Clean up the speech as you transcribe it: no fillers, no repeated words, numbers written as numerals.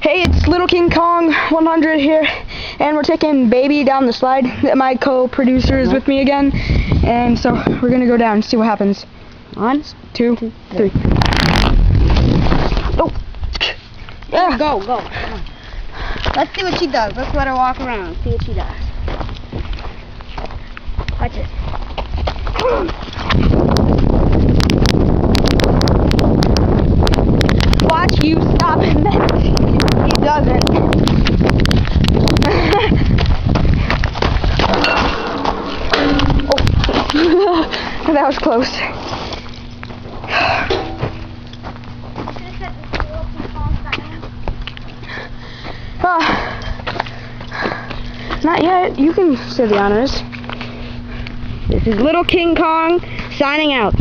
Hey, it's Little King Kong 100 here, and we're taking Baby down the slide. My co-producer is with me again, and so we're gonna go down and see what happens. 1, 2, 3. Oh! Go. Let's see what she does. Let's let her walk around. See what she does. Watch it. Watch you stop and then he doesn't. Oh, that was close. Not yet. You can say the honors. This is Little King Kong signing out.